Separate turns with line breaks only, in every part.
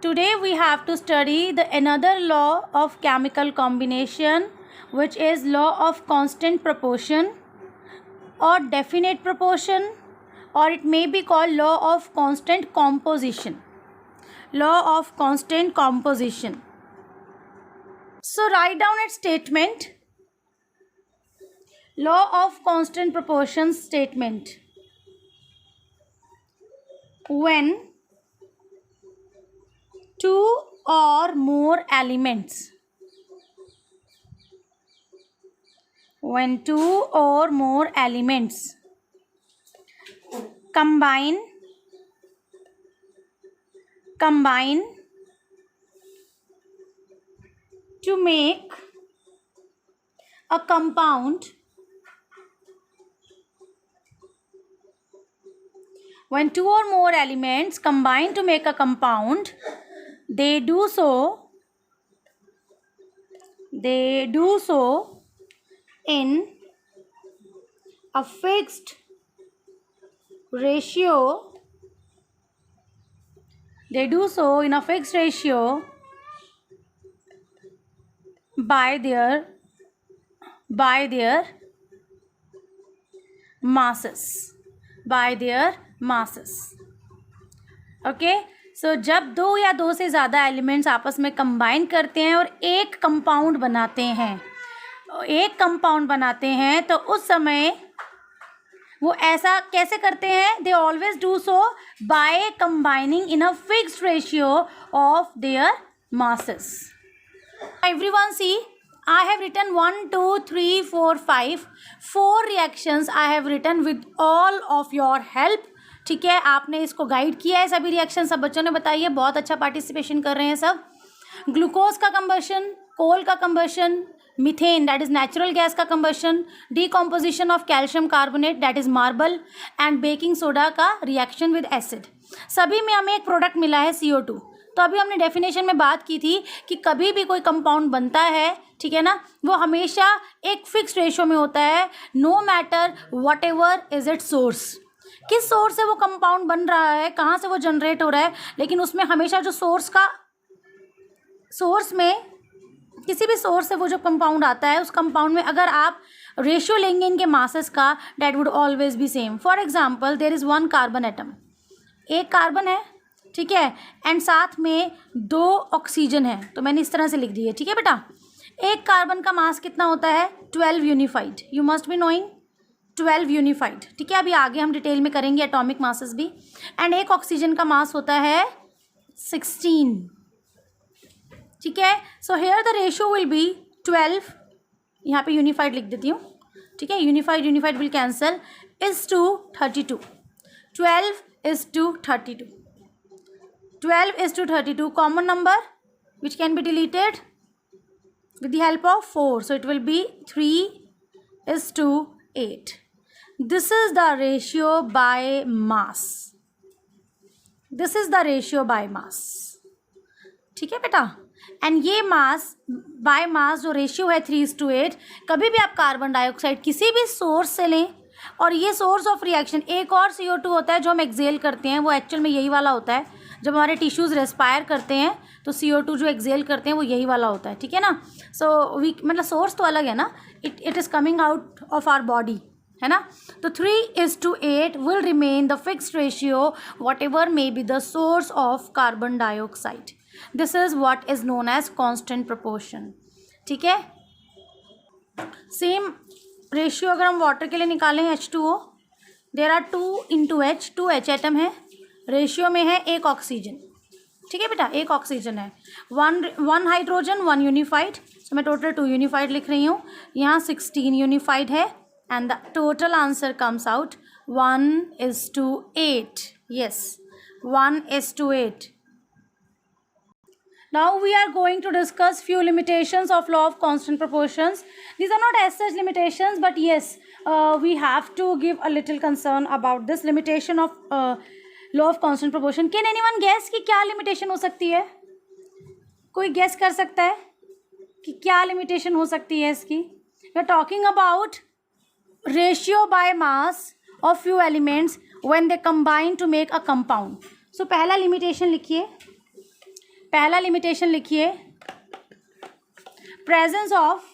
Today we have to study the another law of chemical combination, which is law of constant proportion or definite proportion, or it may be called law of constant composition. Law of constant composition. So write down its statement. Law of constant proportion statement. When two or more elements combine to make a compound, when two or more elements combine to make a compound, they do so in a fixed ratio. By their masses. Okay, so जब दो या दो से ज़्यादा elements आपस में combine करते हैं और एक कंपाउंड बनाते हैं तो उस समय वो ऐसा कैसे करते हैं? They always do so by combining in a fixed ratio of their masses. Everyone see, I have written 1, 2, 3, 4, 5. 4 reactions I have written with all of your help. ठीक है, आपने इसको गाइड किया है सभी रिएक्शन, सब बच्चों ने बताई है, बहुत अच्छा पार्टिसिपेशन कर रहे हैं सब. ग्लूकोज का कंबशन, कोल का combustion, methane that is natural gas का combustion, decomposition of calcium carbonate that is marble, and baking soda का रिएक्शन विद एसिड. सभी में हमें एक प्रोडक्ट मिला है CO2. तो अभी हमने डेफिनेशन में बात की थी कि कभी भी कोई कंपाउंड बनता है, ठीक है ना, वो हमेशा एक फिक्स रेशियो में होता है, no matter what ever is it source. किस सोर्स से वो कंपाउंड बन रहा है, कहाँ से वो जनरेट हो रहा है, लेकिन उसमें हमेशा जो सोर्स में किसी भी सोर्स से वो जो कंपाउंड आता है, उस कंपाउंड में अगर आप रेशियो लेंगे इनके मासेस का, that would always be same. For example, there is 1 carbon atom, एक कार्बन है, ठीक है, एंड साथ में 2 ऑक्सीजन है. तो मैंने इस तरह से लिख दी है, ठीक है बेटा. एक कार्बन का मास कितना होता है? 12 unified. You must be knowing 12 unified, ठीक है. अभी आगे हम डिटेल में करेंगे एटॉमिक मासेस भी. एंड एक ऑक्सीजन का मास होता है 16, ठीक है. So here the ratio will be 12, यहाँ पे यूनिफाइड लिख देती हूँ, ठीक है. Unified will cancel, is to 32. 12 is to 32. 12 is to 32. Common number which can be deleted with the help of 4. So it will be 3 is to 8. This is the ratio by mass. ठीक है बेटा. And ये mass by mass जो ratio है 3:8, कभी भी आप carbon dioxide किसी भी सोर्स से लें, और ये सोर्स ऑफ रिएक्शन एक और CO2 होता है जो हम एक्सेल करते हैं, वो एक्चुअल में यही वाला होता है. जब हमारे टिश्यूज़ रेस्पायर करते हैं तो CO2 जो एक्सेल करते हैं वो यही वाला होता है, ठीक है ना. सो मतलब सोर्स तो अलग है ना, it is coming out of our body, है ना. तो 3:8 will remain the fixed ratio what ever may be the source of carbon dioxide. This is what is known as constant proportion, ठीक है. सेम रेशियो अगर हम water के लिए निकालें, H2O, there are 2 into H, 2 H atom है, ratio में है 1 ऑक्सीजन, ठीक है बेटा. 1 ऑक्सीजन है, 1 हाइड्रोजन 1 यूनिफाइड. सो मैं टोटल 2 यूनिफाइड लिख रही हूँ, यहाँ 16 यूनिफाइड है, and the total answer comes out 1:8. yes, 1:8. Now we are going to discuss few limitations of law of constant proportions. These are not as such limitations, but yes, we have to give a little concern about this limitation of law of constant proportion. Can anyone guess कि क्या limitation हो सकती है? कोई guess कर सकता है कि क्या limitation हो सकती है इसकी? We are talking about ratio by mass of few elements when they combine to make a compound. So पहला limitation लिखिए. पहला लिमिटेशन लिखिए, presence of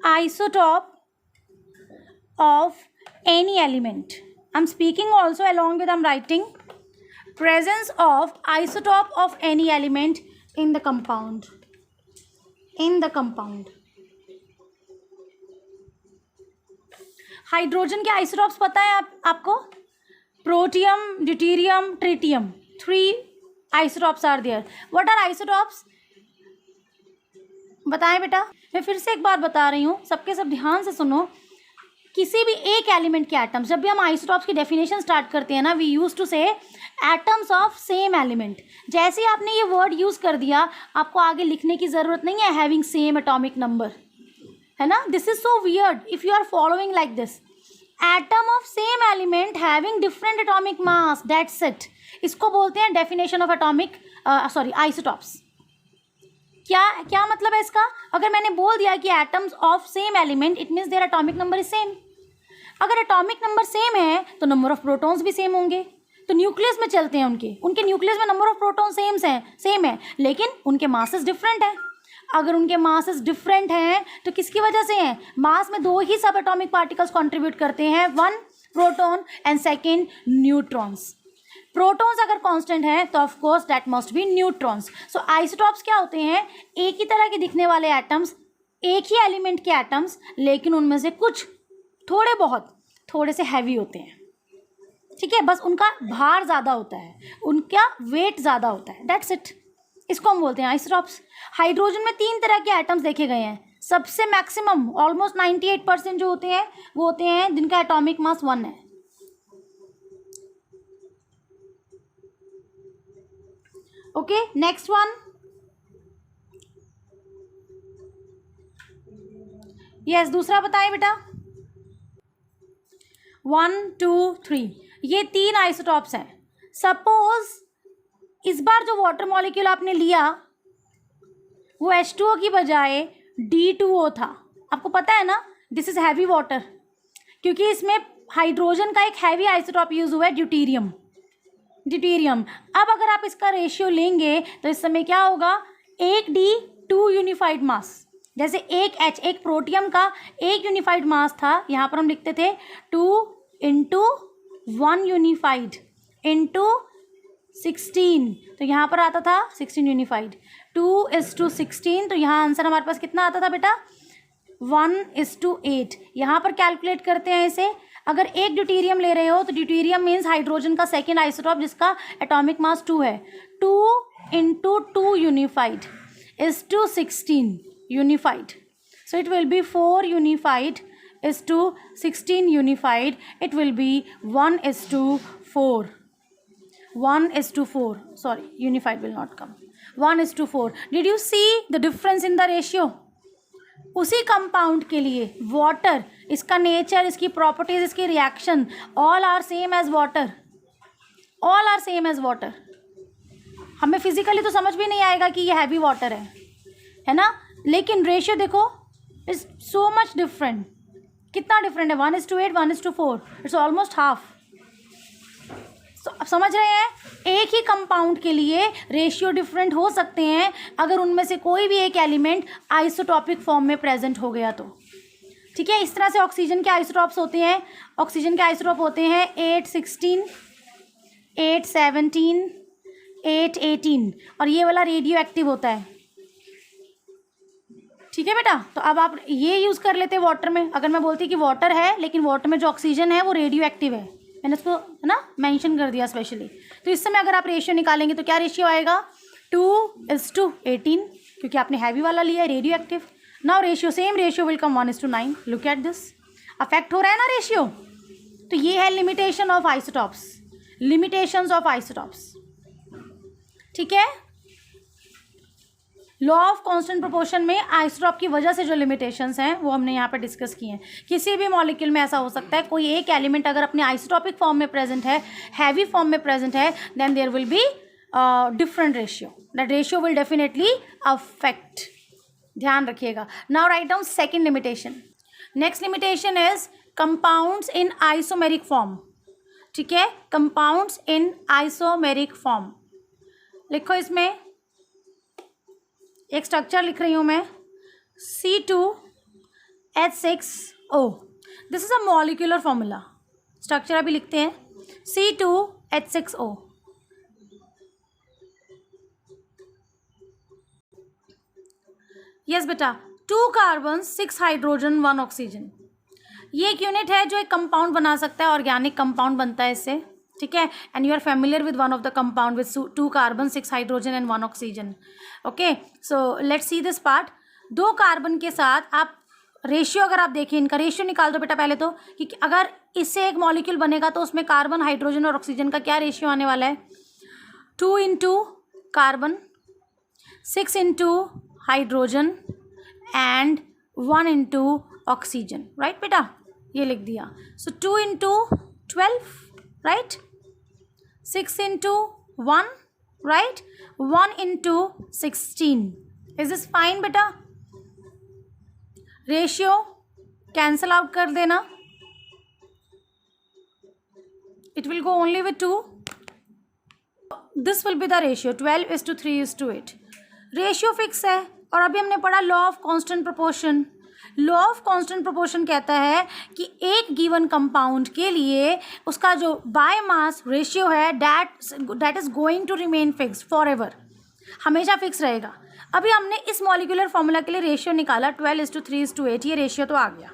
isotope of any element. I'm speaking also along with I'm writing presence of isotope of any element in the compound. Hydrogen के isotopes पता है आपको? Protium, deuterium, tritium, 3 isotopes are there. What are isotopes? बताएं बेटा. मैं फिर से एक बार बता रही हूँ, सबके सब ध्यान से सुनो. किसी भी एक एलिमेंट के एटम्स, जब भी हम आइसोटॉप्स की डेफिनेशन स्टार्ट करते हैं ना, वी यूज टू से एटम्स ऑफ सेम एलिमेंट. जैसे ही आपने ये वर्ड यूज कर दिया, आपको आगे लिखने की जरूरत नहीं है हैविंग सेम एटॉमिक नंबर, है ना. This is so weird if you are following like this. Atom of same element having different atomic mass, that's it. इसको बोलते हैं डेफिनेशन ऑफ एटॉमिक आइसोटॉप्स. क्या मतलब है इसका? अगर मैंने बोल दिया कि atoms of same element, it means their atomic number is same. अगर एटॉमिक नंबर सेम है तो नंबर ऑफ प्रोटॉन्स भी सेम होंगे. तो न्यूक्लियस में चलते हैं, उनके न्यूक्लियस में नंबर ऑफ प्रोटॉन सेम है, लेकिन उनके मासेस डिफरेंट है. अगर उनके मासेस डिफरेंट हैं तो किसकी वजह से हैं? मास में 2 ही सब एटॉमिक पार्टिकल्स कंट्रीब्यूट करते हैं, 1 proton and second neutrons. Protons अगर कांस्टेंट हैं तो of course that must be neutrons. So isotopes क्या होते हैं? एक ही तरह के दिखने वाले एटम्स, एक ही एलिमेंट के एटम्स, लेकिन उनमें से कुछ थोड़े से हैवी होते हैं. ठीक है, बस उनका भार ज़्यादा होता है, उनका वेट ज़्यादा होता है, दैट्स इट. इसको हम बोलते हैं आइसोटॉप्स. हाइड्रोजन में 3 तरह के एटम्स देखे गए हैं. सबसे मैक्सिमम ऑलमोस्ट 98% जो होते हैं वो होते हैं जिनका एटॉमिक मास 1 है. Okay, next one. यस, दूसरा बताएं बेटा. 1 2 3, ये 3 आइसोटॉप्स हैं. सपोज इस बार जो वाटर मॉलिक्यूल आपने लिया वो H2O की बजाय D2O था. आपको पता है ना, दिस इज हैवी वाटर, क्योंकि इसमें हाइड्रोजन का एक हैवी आइसोटॉप यूज हुआ है, ड्यूटेरियम. अब अगर आप इसका रेशियो लेंगे तो इस समय क्या होगा? 1D 2 यूनिफाइड मास. जैसे एक H, एक प्रोटियम का 1 यूनिफाइड मास था, यहाँ पर हम लिखते थे 2 इंटू 1 यूनिफाइड इंटू 16, तो यहाँ पर आता था 16 यूनिफाइड. 2:16, तो यहाँ आंसर हमारे पास कितना आता था बेटा? 1:8. यहाँ पर कैलकुलेट करते हैं इसे. अगर एक ड्यूटेरियम ले रहे हो तो ड्यूटेरियम मीन्स हाइड्रोजन का सेकेंड आइसोटॉप जिसका एटॉमिक मास 2 है. 2 into 2 unified is to 16 unified. So it will be 4 unified is to 16 unified. It will be 1:4. 1:4. Sorry, unified will not come. 1:4. Did you see the difference in the ratio? उसी compound के लिए water, इसका nature, इसकी properties, इसकी reaction, all are same as water. All are same as water. हमें physically तो समझ भी नहीं आएगा कि ये हैवी वाटर है ना, लेकिन रेशियो देखो इज सो मच डिफरेंट. कितना डिफरेंट है? 1:8, 1:4. It's almost half. समझ रहे हैं? एक ही कंपाउंड के लिए रेशियो डिफरेंट हो सकते हैं अगर उनमें से कोई भी एक एलिमेंट आइसोटॉपिक फॉर्म में प्रेजेंट हो गया तो. ठीक है, इस तरह से ऑक्सीजन के आइसोटॉप्स होते हैं. ऑक्सीजन के आइसोटॉप होते हैं 8:16, 8:17, 8:18, और ये वाला रेडियो एक्टिव होता है. ठीक है बेटा, तो अब आप ये यूज़ कर लेते हैं वाटर में. अगर मैं बोलती कि वाटर है लेकिन वाटर में जो ऑक्सीजन है वो रेडियो एक्टिव है, मैंने इसको है ना मेंशन कर दिया स्पेशली. तो इस समय अगर आप रेशियो निकालेंगे तो क्या रेशियो आएगा? 2:18, क्योंकि आपने हैवी वाला लिया है, radio active. Now ratio, same ratio will come 1:9. Look at this, affect हो रहा है ना रेशियो. तो ये है limitation of isotopes, limitations of isotopes. ठीक है, लॉ ऑफ कांस्टेंट प्रोपोर्शन में आइसोटॉप की वजह से जो लिमिटेशंस हैं वो हमने यहाँ पर डिस्कस किए हैं. किसी भी मॉलिक्यूल में ऐसा हो सकता है, कोई एक एलिमेंट अगर अपने आइसोटॉपिक फॉर्म में प्रेजेंट है, हैवी फॉर्म में प्रेजेंट है, then there will be different ratio. That ratio will definitely affect. ध्यान रखिएगा. Now write down second limitation. Next limitation is compounds in isomeric form, ठीक है, कंपाउंड्स इन आइसोमेरिक फॉर्म। लिखो, इसमें एक स्ट्रक्चर लिख रही हूँ मैं, C2H6O। This is a molecular formula. Structure अभी लिखते हैं, C2H6O। यस बेटा, 2 कार्बन 6 हाइड्रोजन 1 ऑक्सीजन। ये एक यूनिट है जो एक कंपाउंड बना सकता है, ऑर्गेनिक कंपाउंड बनता है इससे, ठीक है। And you are familiar with one of the compound with 2 carbon 6 hydrogen and 1 oxygen. Okay, so let's see this part. 2 carbon के साथ आप रेशियो, अगर आप देखें, इनका रेशियो निकाल दो बेटा पहले तो, कि अगर इससे एक मॉलिक्यूल बनेगा तो उसमें कार्बन, हाइड्रोजन और ऑक्सीजन का क्या रेशियो आने वाला है? 2 into carbon, 6 into hydrogen and 1 into oxygen, right बेटा? ये लिख दिया। सो 2 into 12, right? 6 into 1, right? 1 into 16। Is this fine बेटा? रेशियो कैंसल आउट कर देना, it will go only with 2। This will be the ratio 12:3:8। Ratio fix है। और अभी हमने पढ़ा law of constant proportion. Law of constant proportion कहता है कि एक गिवन कंपाउंड के लिए उसका जो बाय मास रेशियो है that is going to remain fix for ever, हमेशा फिक्स रहेगा। अभी हमने इस मॉलिक्यूलर फॉर्मूला के लिए रेशियो निकाला 12:3:8, ये रेशियो तो आ गया,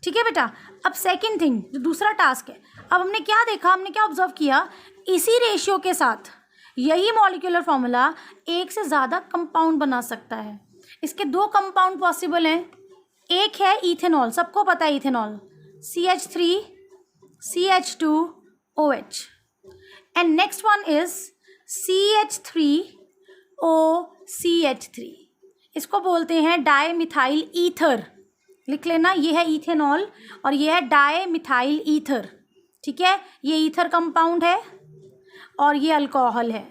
ठीक है बेटा। अब सेकंड थिंग, जो दूसरा टास्क है, अब हमने क्या देखा, हमने क्या ऑब्जर्व किया, इसी रेशियो के साथ यही मॉलिक्यूलर फॉर्मूला एक से ज़्यादा कंपाउंड बना सकता है। इसके 2 कंपाउंड पॉसिबल हैं। एक है इथेनॉल, सबको पता है ethanol, CH3CH2OH, and next one is CH3OCH3। इसको बोलते हैं डाईमिथाइल ईथर। लिख लेना, ये है इथेनॉल और ये है डाईमिथाइल ईथर, ठीक है। ये ईथर कंपाउंड है और ये अल्कोहल है,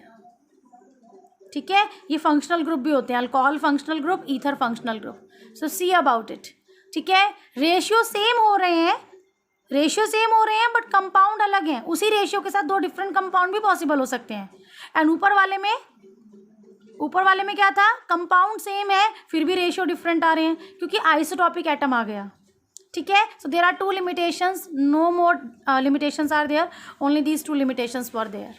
ठीक है। ये फंक्शनल ग्रुप भी होते हैं, alcohol functional group, ether functional group. So see about it, ठीक है। रेशियो सेम हो रहे हैं, बट कंपाउंड अलग हैं। उसी रेशियो के साथ 2 डिफरेंट कंपाउंड भी पॉसिबल हो सकते हैं। एंड ऊपर वाले में क्या था, कंपाउंड सेम है फिर भी रेशियो डिफरेंट आ रहे हैं क्योंकि आइसोटॉपिक एटम आ गया, ठीक है। So there are 2 limitations, no more limitations are there, only these 2 limitations were there।